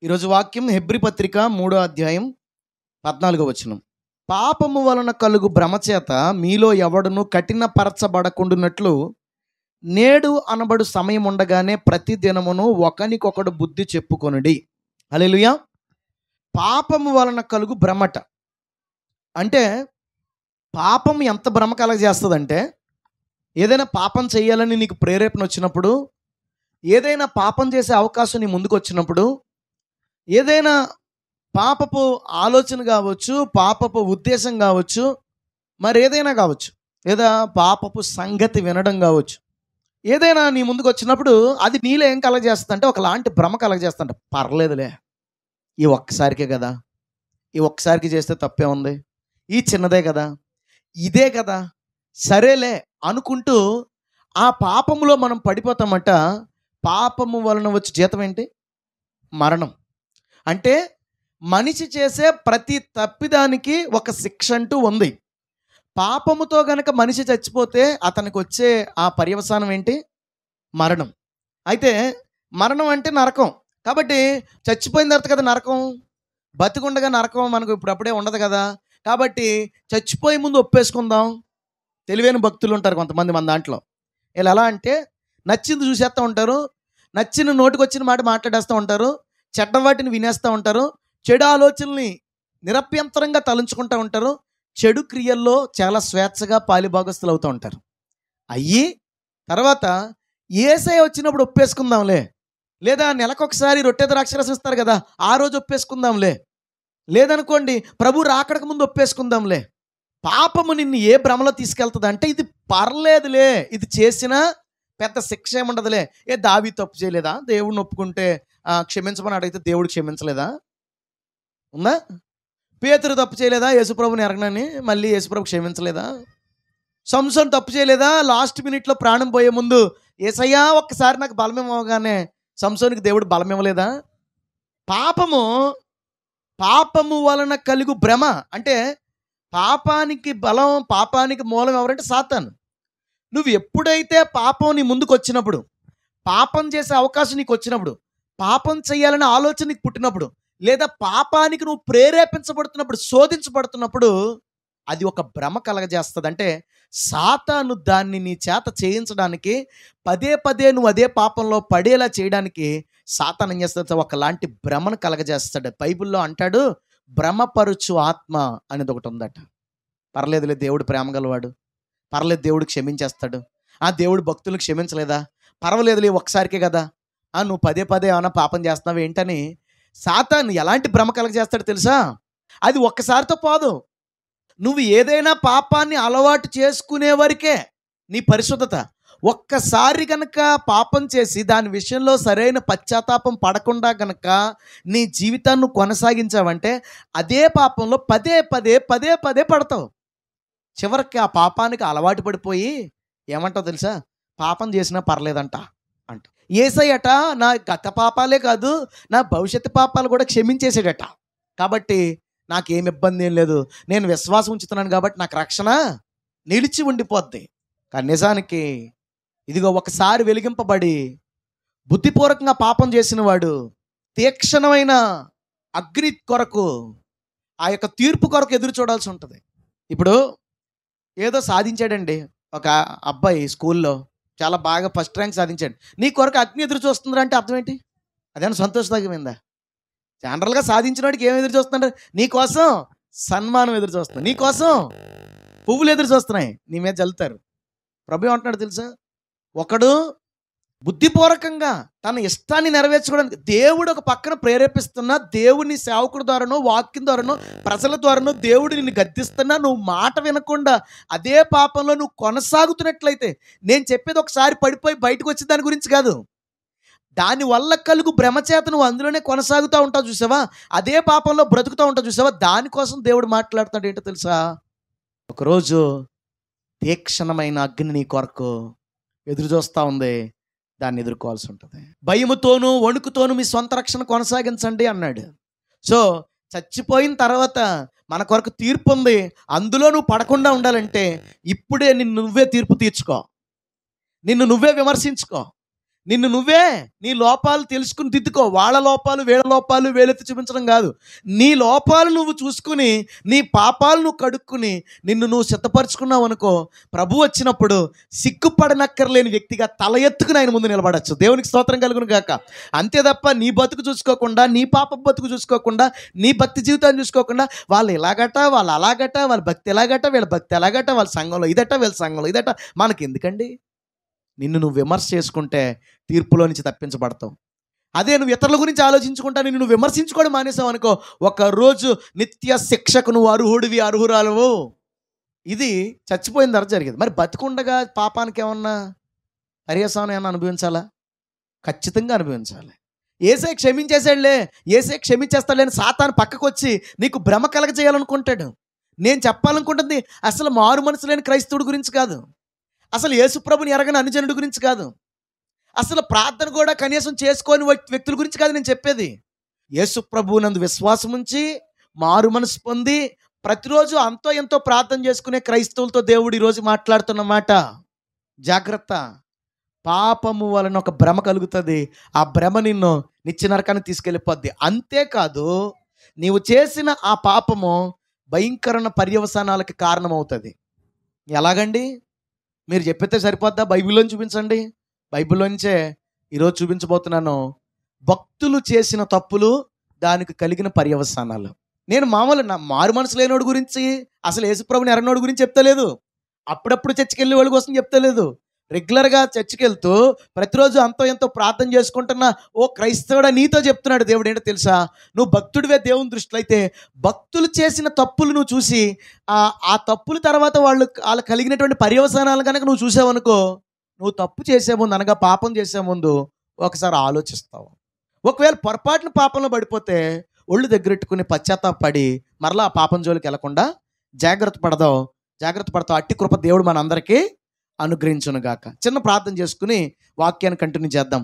ఈరోజు వాక్యం హెబ్రీ పత్రిక 3వ అధ్యాయం 14వ వచనం. పాపము వలన కలుగు భ్రమచేత మీలో ఎవడును కఠినపరచబడకుండునట్లు నేడు అనబడు సమయం ఉండగానే ప్రతి దినమును ఒకనికొకడు బుద్ధి చెప్పుకొనుడి. హల్లెలూయా. పాపము వలన కలుగు భ్రమట అంటే పాపం ఎంత భ్రమ కలగజేస్తుందంటే, ఏదైనా పాపం చేయాలని నీకు ప్రేరేపణ వచ్చినప్పుడు, ఏదైనా పాపం చేసే అవకాశం నీ ముందుకు వచ్చినప్పుడు, ఏదైనా పాపపు ఆలోచన కావచ్చు, పాపపు ఉద్దేశం కావచ్చు, మరి ఏదైనా కావచ్చు, లేదా పాపపు సంగతి వినడం కావచ్చు, ఏదైనా నీ ముందుకు వచ్చినప్పుడు అది నీలో ఏం కలగజేస్తుంది అంటే ఒకలాంటి భ్రమ కలగజేస్తుంట. పర్లేదులే, ఈ ఒక్కసారికే కదా, ఈ ఒక్కసారికి చేస్తే తప్పే ఉంది, ఈ చిన్నదే కదా, ఇదే కదా, సరేలే అనుకుంటూ ఆ పాపములో మనం పడిపోతామట. పాపము వలన వచ్చే జీతం ఏంటి? మరణం. అంటే మనిషి చేసే ప్రతి తప్పిదానికి ఒక శిక్ష అంటూ ఉంది. పాపముతో గనక మనిషి చచ్చిపోతే అతనికి వచ్చే ఆ పర్యవసానం ఏంటి? మరణం. అయితే మరణం అంటే నరకం. కాబట్టి చచ్చిపోయిన తర్వాత కదా నరకం. బతికుండగా నరకం మనకు ఇప్పుడప్పుడే ఉండదు కదా. కాబట్టి చచ్చిపోయే ముందు ఒప్పేసుకుందాం. తెలివైన భక్తులు ఉంటారు కొంతమంది మన దాంట్లో. వీళ్ళు ఎలా అంటే నచ్చింది చూసేస్తూ ఉంటారు, నచ్చిన నోటికి వచ్చిన మాట మాట్లాడేస్తూ ఉంటారు, చెడ్డ వాటిని వినేస్తూ ఉంటారు, చెడు ఆలోచనల్ని నిరభ్యంతరంగా తలంచుకుంటూ ఉంటారు, చెడు క్రియల్లో చాలా స్వేచ్ఛగా పాలిభాగస్తులు అవుతూ ఉంటారు. అయ్యి తర్వాత యేసయ్య వచ్చినప్పుడు ఒప్పేసుకుందాంలే, లేదా నెలకొకసారి రొట్టె ద్రాక్షరసం ఇస్తారు కదా, ఆ రోజు ఒప్పేసుకుందాంలే, లేదనుకోండి ప్రభు రాకడకు ముందు ఒప్పేసుకుందాంలే. పాపము నిన్ను ఏ భ్రమలో తీసుకెళ్తుంది అంటే, ఇది పర్లేదులే, ఇది చేసినా పెద్ద శిక్ష ఏముండదులే. దావీదు తప్పు చేయలేదా? దేవుడిని ఒప్పుకుంటే క్షమించమని అడిగితే దేవుడు క్షమించలేదా? ఉందా? పేతురు తప్పు చేయలేదా? యేసుప్రభుని ఎరగనని మళ్ళీ యేసుప్రభు క్షమించలేదా? సంసోన్ తప్పు చేయలేదా? లాస్ట్ మినిట్లో ప్రాణం పోయే ముందు యేసయ్యా ఒక్కసారి నాకు బలం ఇవ్వగానే సంసోనికి దేవుడు బలం ఇవ్వలేదా? పాపము వలన కలుగు భ్రమ అంటే పాపానికి బలం, పాపానికి మూలం ఎవరంటే సాతాను. నువ్వు ఎప్పుడైతే పాపం నీ ముందుకు వచ్చినప్పుడు, పాపం చేసే అవకాశం నీకు వచ్చినప్పుడు, పాపం చేయాలనే ఆలోచన నీకు పుట్టినప్పుడు, లేదా పాపానికి నువ్వు ప్రేరేపించబడుతున్నప్పుడు, శోధించబడుతున్నప్పుడు అది ఒక భ్రమ కలగజేస్తుంది. అంటే సాతాను దాన్ని నీ చేత చేయించడానికి, పదే పదే నువ్వు అదే పాపంలో పడేలా చేయడానికి సాతాను ఏం చేస్తాడు? ఒకలాంటి భ్రమను కలగజేస్తాడు. బైబిల్లో అంటాడు, భ్రమపరుచు ఆత్మ అనేది ఒకటి ఉందట. పర్లేదులే, దేవుడు ప్రేమ గలవాడు, పర్లేదు దేవుడు క్షమించేస్తాడు, దేవుడు భక్తులను క్షమించలేదా, పర్వాలేదులే ఒక్కసారికే కదా, నువ్వు పదే పదే ఏమైనా పాపం చేస్తున్నావు ఏంటని సాతాను ఎలాంటి భ్రమ కలగజేస్తాడు తెలుసా? అది ఒక్కసారితో పోదు. నువ్వు ఏదైనా పాపాన్ని అలవాటు చేసుకునే వరకే నీ పరిశుద్ధత. ఒక్కసారి గనక పాపం చేసి దాని విషయంలో సరైన పశ్చాత్తాపం పడకుండా గనక నీ జీవితాన్ని కొనసాగించావంటే అదే పాపంలో పదే పదే పదే పదే పడతావు. చివరికి ఆ పాపానికి అలవాటు పడిపోయి ఏమంటావు తెలుసా? పాపం చేసినా పర్లేదంట అంట. యేసయ్యట నా గత పాపాలే కాదు, నా భవిష్యత్తు పాపాలు కూడా క్షమించేసాడట. కాబట్టి నాకేం ఇబ్బంది ఏం లేదు, నేను విశ్వాసం ఉంచుతున్నాను కాబట్టి నాకు రక్షణ నిలిచి ఉండిపోద్ది. కానీ నిజానికి ఇదిగో ఒకసారి వెలిగింపబడి బుద్ధిపూర్వకంగా పాపం చేసిన వాడు తీక్షణమైన అగ్ని కొరకు, ఆ యొక్క తీర్పు కొరకు ఎదురు చూడాల్సి ఉంటుంది. ఇప్పుడు ఏదో సాధించాడండి ఒక అబ్బాయి, స్కూల్లో చాలా బాగా ఫస్ట్ ర్యాంక్ సాధించాడు. నీ కొరకు అగ్ని ఎదురు చూస్తుందంటే అంటే అర్థం ఏంటి? అదేనా సంతోషదాయకమైందా? జనరల్గా సాధించిన వాడికి ఏం ఎదురు చూస్తున్నారు? నీ కోసం సన్మానం ఎదురు చూస్తున్నాయి, నీ కోసం పువ్వులు ఎదురు చూస్తున్నాయి, నీ మీద చల్లుతారు. ప్రభు ఏమంటున్నాడు తెలుసా? ఒకడు బుద్ధిపూర్వకంగా తన ఇష్టాన్ని నెరవేర్చుకోవడానికి దేవుడు ఒక పక్కన ప్రేరేపిస్తున్నా, దేవుని సేవకుడి ద్వారానో వాక్యం ద్వారానో ప్రజల ద్వారానో దేవుడు నిన్ను గద్దిస్తున్నా, నువ్వు మాట వినకుండా అదే పాపంలో నువ్వు కొనసాగుతున్నట్లయితే, నేను చెప్పేది ఒకసారి పడిపోయి బయటకు వచ్చే దాని గురించి కాదు, దానివల్ల కలుగు భ్రమచేత నువ్వు అందులోనే కొనసాగుతూ ఉంటావు చూసావా, అదే పాపంలో బ్రతుకుతూ ఉంటావు చూసావా, దానికోసం దేవుడు మాట్లాడుతున్నాడు. ఏంటో తెలుసా? ఒకరోజు తీక్షణమైన అగ్ని నీ కొరకు ఎదురు చూస్తూ ఉంది, దాన్ని ఎదుర్కోవాల్సి ఉంటుంది. భయముతోనూ వణుకుతోనూ మీ సొంత రక్షణ కొనసాగించండి అన్నాడు. సో చచ్చిపోయిన తర్వాత మన కొరకు తీర్పు ఉంది, అందులో నువ్వు పడకుండా ఉండాలంటే ఇప్పుడే నిన్ను నువ్వే తీర్పు తీర్చుకో, నిన్ను నువ్వే విమర్శించుకో, నిన్ను నువ్వే నీ లోపాలు తెలుసుకుని దిద్దుకో. వాళ్ళ లోపాలు వీళ్ళ లోపాలు వేలెత్తి చూపించడం కాదు. నీ లోపాలు నువ్వు చూసుకుని నీ పాపాలు నువ్వు కడుక్కుని నిన్ను నువ్వు సిద్ధపరచుకున్నావు అనుకో, ప్రభు వచ్చినప్పుడు సిగ్గుపడనక్కర్లేని వ్యక్తిగా తల ఎత్తుకుని ఆయన ముందు నిలబడచ్చు. దేవునికి స్తోత్రం కలుగును గాక. అంతే తప్ప నీ బతుకు చూసుకోకుండా, నీ పాప బతుకు చూసుకోకుండా, నీ భక్తి జీవితాన్ని చూసుకోకుండా వాళ్ళు ఇలాగట, వాళ్ళు అలాగట, వాళ్ళ భక్తి ఎలాగట, వీళ్ళ భక్తి ఎలాగట, వాళ్ళ సంఘంలో ఇదట, వీళ్ళ సంఘంలో ఇదట, మనకి ఎందుకండి? నిన్ను నువ్వు విమర్శ చేసుకుంటే తీర్పులో నుంచి తప్పించబడతావు. అదే నువ్వు ఇతరుల గురించి ఆలోచించుకుంటా నిన్ను నువ్వు విమర్శించుకోవడం మానేసావు అనుకో, ఒకరోజు నిత్య శిక్షకు నువ్వు అర్హుడివి, అర్హురాలవు. ఇది చచ్చిపోయిన తర్వాత జరిగేది. మరి బతికుండగా పాపానికి ఏమన్నా పర్యవసానం ఏమన్నా అనుభవించాలా? ఖచ్చితంగా అనుభవించాలి. యేసే క్షమించేసాడులే, యేసే క్షమించేస్తాడులే అని సాతాను పక్కకు వచ్చి నీకు భ్రమ కలగజేయాలనుకుంటాడు. నేను చెప్పాలనుకుంటుంది అసలు మారు మనసు లేని క్రైస్తవుడి గురించి కాదు, అసలు యేసుప్రభుని ఎరగని అనుజనుడి గురించి కాదు, అసలు ప్రార్థన కూడా కనీసం చేసుకోని వ్యక్తుల గురించి కాదు నేను చెప్పేది. యేసుప్రభు నందు విశ్వాసం ఉంచి మారు మనసు పొంది ప్రతిరోజు అంతో ఎంతో ప్రార్థన చేసుకునే క్రైస్తవులతో దేవుడు ఈరోజు మాట్లాడుతున్న మాట, జాగ్రత్త. పాపము వలన ఒక భ్రమ కలుగుతుంది. ఆ భ్రమ నిన్ను నిత్య నరకానికి తీసుకెళ్ళిపోద్ది. అంతేకాదు, నీవు చేసిన ఆ పాపము భయంకరమైన పర్యవసానాలకి కారణమవుతుంది. ఎలాగండి? మీరు చెప్పితే సరిపోద్దా? బైబిల్లోని చూపించండి. బైబిల్లోంచే ఈరోజు చూపించబోతున్నాను. భక్తులు చేసిన తప్పులు, దానికి కలిగిన పర్యవసానాలు. నేను మామూలు నా మారు మనసు లేనోడి గురించి, అసలు యేసుప్రభుని ఎరగనోడి గురించి చెప్తలేదు. అప్పుడప్పుడు చర్చికి వెళ్ళే వాళ్ళ కోసం చెప్తలేదు. రెగ్యులర్గా చర్చికి వెళ్తూ ప్రతిరోజు అంతో ఎంతో ప్రార్థన చేసుకుంటున్న ఓ క్రైస్తవుడా నీతో చెప్తున్నాడు దేవుడు. ఏంటో తెలుసా? నువ్వు భక్తుడివే దేవుని దృష్టిలో అయితే భక్తులు చేసిన తప్పులు నువ్వు చూసి ఆ తప్పుల తర్వాత వాళ్ళు కలిగినటువంటి పర్యవసానాలు కనుక నువ్వు చూసావనుకో, నువ్వు తప్పు చేసే ముందు, అనగా పాపం చేసే ముందు ఒకసారి ఆలోచిస్తావు. ఒకవేళ పొరపాటున పాపంలో పడిపోతే ఒళ్ళు దగ్గరెట్టుకుని పశ్చాత్తాపడి మరలా ఆ పాపం జోలికి వెళ్లకుండా జాగ్రత్త పడతావు. అట్టి కృప దేవుడు మనందరికీ అనుగ్రహించును గాక. చిన్న ప్రార్థన చేసుకుని వాక్యాన్ని కంటిన్యూ చేద్దాం.